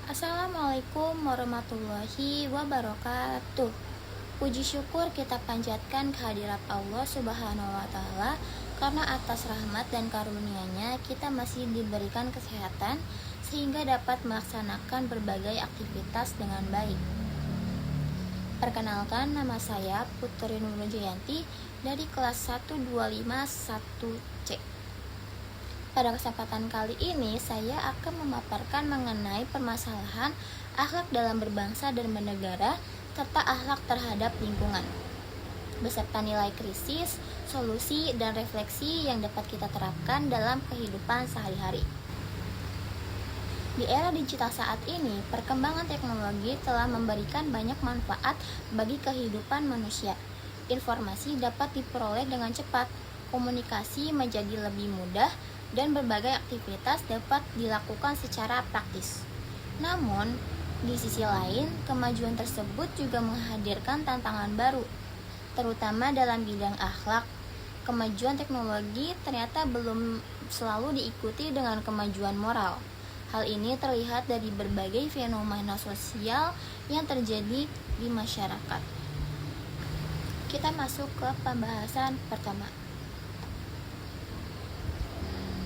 Assalamualaikum warahmatullahi wabarakatuh. Puji syukur kita panjatkan kehadirat Allah Subhanahu wa Ta'ala, karena atas rahmat dan karunia-Nya kita masih diberikan kesehatan sehingga dapat melaksanakan berbagai aktivitas dengan baik. Perkenalkan, nama saya Putri Nurul Jayanti dari kelas 1251C. Pada kesempatan kali ini, saya akan memaparkan mengenai permasalahan akhlak dalam berbangsa dan bernegara, serta akhlak terhadap lingkungan, beserta nilai krisis, solusi, dan refleksi yang dapat kita terapkan dalam kehidupan sehari-hari. Di era digital saat ini, perkembangan teknologi telah memberikan banyak manfaat bagi kehidupan manusia. Informasi dapat diperoleh dengan cepat, komunikasi menjadi lebih mudah, dan berbagai aktivitas dapat dilakukan secara praktis. Namun, di sisi lain, kemajuan tersebut juga menghadirkan tantangan baru, terutama dalam bidang akhlak. Kemajuan teknologi ternyata belum selalu diikuti dengan kemajuan moral. Hal ini terlihat dari berbagai fenomena sosial yang terjadi di masyarakat. Kita masuk ke pembahasan pertama.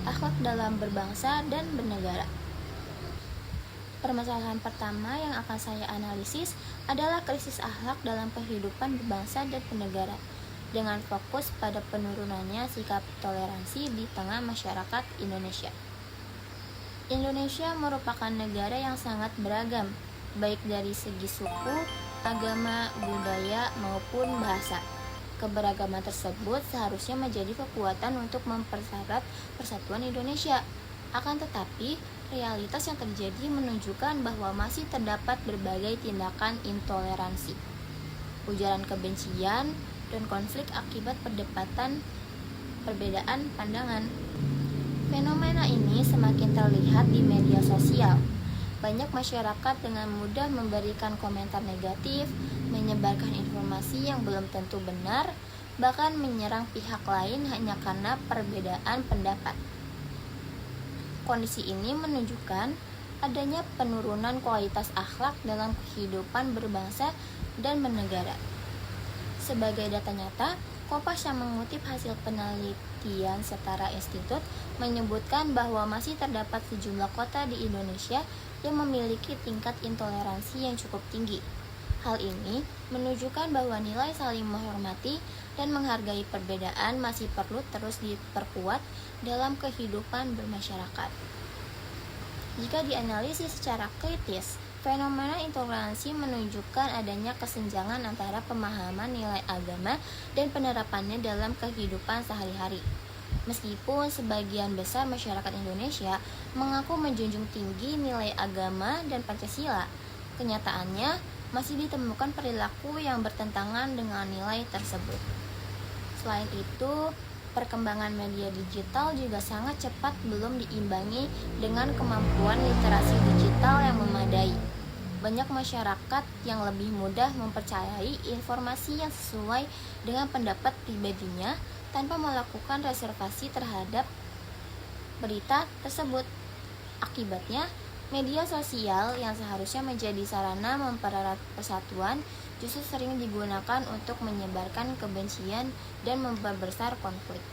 Akhlak dalam berbangsa dan bernegara. Permasalahan pertama yang akan saya analisis adalah krisis akhlak dalam kehidupan berbangsa dan bernegara, dengan fokus pada penurunannya sikap toleransi di tengah masyarakat Indonesia. Indonesia merupakan negara yang sangat beragam, baik dari segi suku, agama, budaya, maupun bahasa. Keberagaman tersebut seharusnya menjadi kekuatan untuk mempererat persatuan Indonesia. Akan tetapi, realitas yang terjadi menunjukkan bahwa masih terdapat berbagai tindakan intoleransi, ujaran kebencian, dan konflik akibat perbedaan pandangan. Fenomena ini semakin terlihat di media sosial. Banyak masyarakat dengan mudah memberikan komentar negatif, menyebarkan informasi yang belum tentu benar, bahkan menyerang pihak lain hanya karena perbedaan pendapat. Kondisi ini menunjukkan adanya penurunan kualitas akhlak dalam kehidupan berbangsa dan bernegara. Sebagai data nyata, Kompas yang mengutip hasil penelitian Setara Institut menyebutkan bahwa masih terdapat sejumlah kota di Indonesia yang memiliki tingkat intoleransi yang cukup tinggi. Hal ini menunjukkan bahwa nilai saling menghormati dan menghargai perbedaan masih perlu terus diperkuat dalam kehidupan bermasyarakat. Jika dianalisis secara kritis, fenomena intoleransi menunjukkan adanya kesenjangan antara pemahaman nilai agama dan penerapannya dalam kehidupan sehari-hari. Meskipun sebagian besar masyarakat Indonesia mengaku menjunjung tinggi nilai agama dan Pancasila, kenyataannya masih ditemukan perilaku yang bertentangan dengan nilai tersebut. Selain itu, perkembangan media digital juga sangat cepat belum diimbangi dengan kemampuan literasi digital yang memadai. Banyak masyarakat yang lebih mudah mempercayai informasi yang sesuai dengan pendapat pribadinya tanpa melakukan reservasi terhadap berita tersebut. Akibatnya, media sosial yang seharusnya menjadi sarana mempererat persatuan justru sering digunakan untuk menyebarkan kebencian dan memperbesar konflik.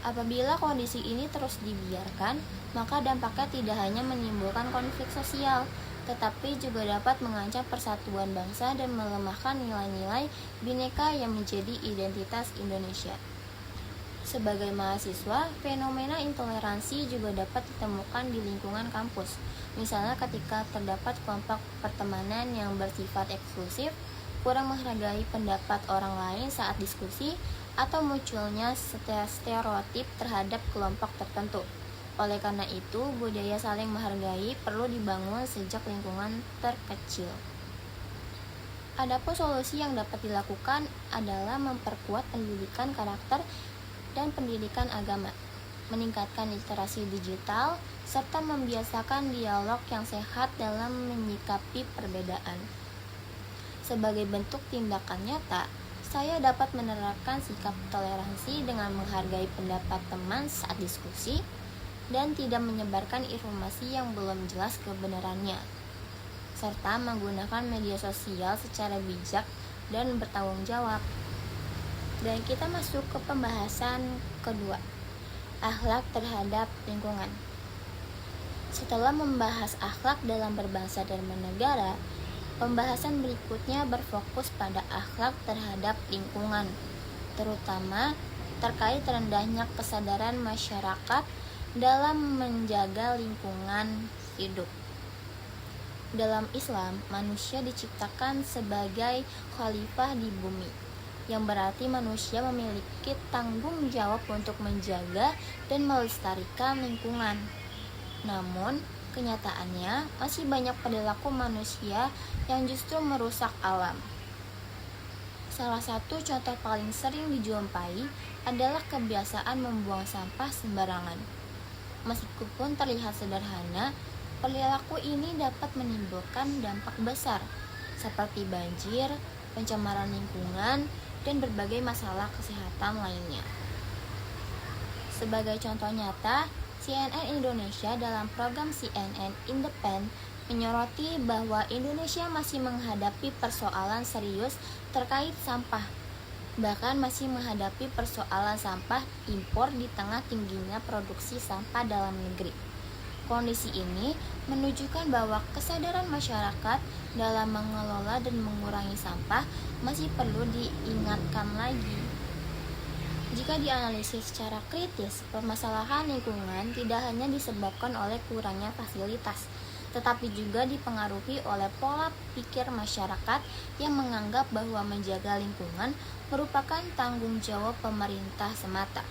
Apabila kondisi ini terus dibiarkan, maka dampaknya tidak hanya menimbulkan konflik sosial, tetapi juga dapat mengancam persatuan bangsa dan melemahkan nilai-nilai bhinneka yang menjadi identitas Indonesia. Sebagai mahasiswa, fenomena intoleransi juga dapat ditemukan di lingkungan kampus. Misalnya ketika terdapat kelompok pertemanan yang bersifat eksklusif, kurang menghargai pendapat orang lain saat diskusi, atau munculnya stereotip terhadap kelompok tertentu. Oleh karena itu, budaya saling menghargai perlu dibangun sejak lingkungan terkecil. Adapun solusi yang dapat dilakukan adalah memperkuat pendidikan karakter dan pendidikan agama, meningkatkan literasi digital, serta membiasakan dialog yang sehat dalam menyikapi perbedaan. Sebagai bentuk tindakan nyata, saya dapat menerapkan sikap toleransi dengan menghargai pendapat teman saat diskusi, dan tidak menyebarkan informasi yang belum jelas kebenarannya, serta menggunakan media sosial secara bijak dan bertanggung jawab. Dan kita masuk ke pembahasan kedua, akhlak terhadap lingkungan. Setelah membahas akhlak dalam berbangsa dan bernegara, pembahasan berikutnya berfokus pada akhlak terhadap lingkungan, terutama terkait rendahnya kesadaran masyarakat dalam menjaga lingkungan hidup. Dalam Islam, manusia diciptakan sebagai khalifah di bumi, yang berarti manusia memiliki tanggung jawab untuk menjaga dan melestarikan lingkungan. Namun, kenyataannya masih banyak perilaku manusia yang justru merusak alam. Salah satu contoh paling sering dijumpai adalah kebiasaan membuang sampah sembarangan. Meskipun terlihat sederhana, perilaku ini dapat menimbulkan dampak besar seperti banjir, pencemaran lingkungan, dan berbagai masalah kesehatan lainnya. Sebagai contoh nyata, CNN Indonesia dalam program CNN Independent menyoroti bahwa Indonesia masih menghadapi persoalan serius terkait sampah. Bahkan masih menghadapi persoalan sampah impor di tengah tingginya produksi sampah dalam negeri. Kondisi ini menunjukkan bahwa kesadaran masyarakat dalam mengelola dan mengurangi sampah masih perlu diingatkan lagi. Jika dianalisis secara kritis, permasalahan lingkungan tidak hanya disebabkan oleh kurangnya fasilitas, tetapi juga dipengaruhi oleh pola pikir masyarakat yang menganggap bahwa menjaga lingkungan merupakan tanggung jawab pemerintah semata.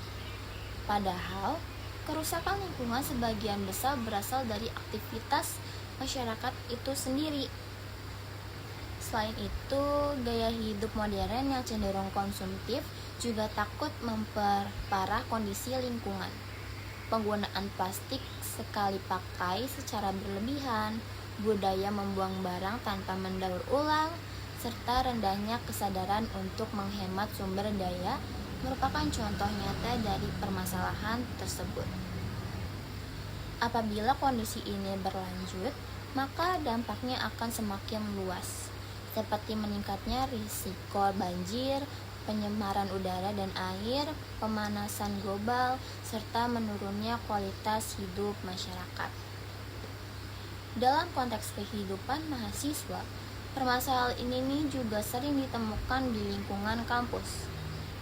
Padahal, kerusakan lingkungan sebagian besar berasal dari aktivitas masyarakat itu sendiri. Selain itu, gaya hidup modern yang cenderung konsumtif juga takut memperparah kondisi lingkungan. Penggunaan plastik sekali pakai secara berlebihan, budaya membuang barang tanpa mendaur ulang, serta rendahnya kesadaran untuk menghemat sumber daya merupakan contoh nyata dari permasalahan tersebut. Apabila kondisi ini berlanjut, maka dampaknya akan semakin luas, seperti meningkatnya risiko banjir, pencemaran udara dan air, pemanasan global, serta menurunnya kualitas hidup masyarakat. Dalam konteks kehidupan mahasiswa, permasalahan ini juga sering ditemukan di lingkungan kampus.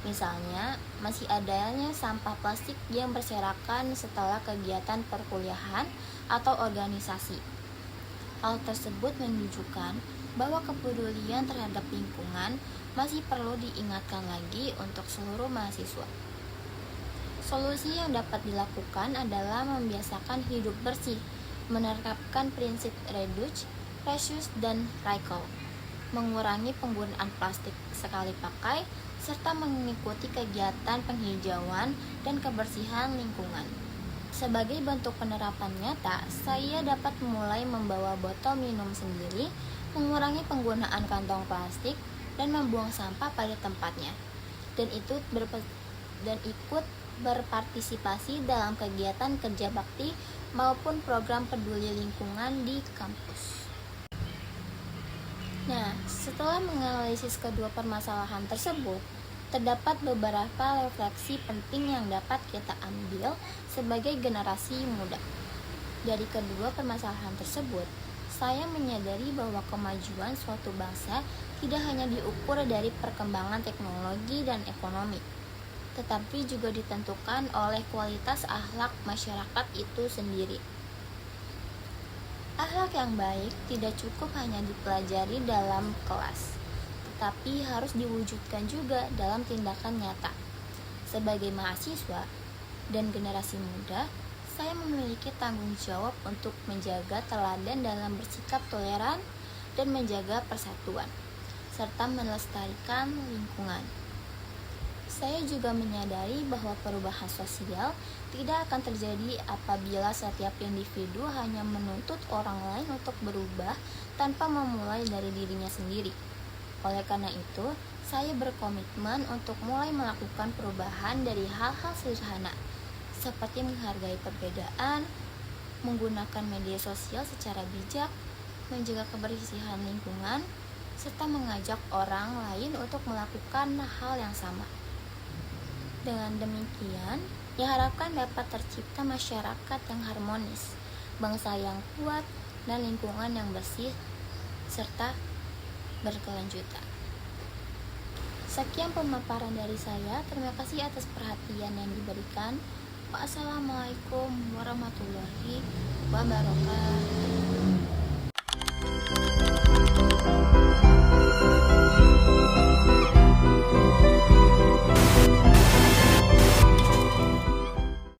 Misalnya, masih adanya sampah plastik yang berserakan setelah kegiatan perkuliahan atau organisasi. Hal tersebut menunjukkan bahwa kepedulian terhadap lingkungan masih perlu diingatkan lagi untuk seluruh mahasiswa. Solusi yang dapat dilakukan adalah membiasakan hidup bersih, menerapkan prinsip reduce, reuse, dan recycle, mengurangi penggunaan plastik sekali pakai, serta mengikuti kegiatan penghijauan dan kebersihan lingkungan. Sebagai bentuk penerapan nyata, saya dapat mulai membawa botol minum sendiri, mengurangi penggunaan kantong plastik, dan membuang sampah pada tempatnya, dan ikut berpartisipasi dalam kegiatan kerja bakti maupun program peduli lingkungan di kampus. Nah, setelah menganalisis kedua permasalahan tersebut, terdapat beberapa refleksi penting yang dapat kita ambil sebagai generasi muda. Dari kedua permasalahan tersebut, saya menyadari bahwa kemajuan suatu bangsa tidak hanya diukur dari perkembangan teknologi dan ekonomi, tetapi juga ditentukan oleh kualitas akhlak masyarakat itu sendiri. Akhlak yang baik tidak cukup hanya dipelajari dalam kelas, tetapi harus diwujudkan juga dalam tindakan nyata. Sebagai mahasiswa dan generasi muda, saya memiliki tanggung jawab untuk menjaga teladan dalam bersikap toleran dan menjaga persatuan, serta melestarikan lingkungan. Saya juga menyadari bahwa perubahan sosial tidak akan terjadi apabila setiap individu hanya menuntut orang lain untuk berubah tanpa memulai dari dirinya sendiri. Oleh karena itu, saya berkomitmen untuk mulai melakukan perubahan dari hal-hal sederhana, seperti menghargai perbedaan, menggunakan media sosial secara bijak, menjaga kebersihan lingkungan, serta mengajak orang lain untuk melakukan hal yang sama. Dengan demikian, diharapkan dapat tercipta masyarakat yang harmonis, bangsa yang kuat, dan lingkungan yang bersih, serta berkelanjutan. Sekian pemaparan dari saya. Terima kasih atas perhatian yang diberikan. Wassalamualaikum warahmatullahi wabarakatuh.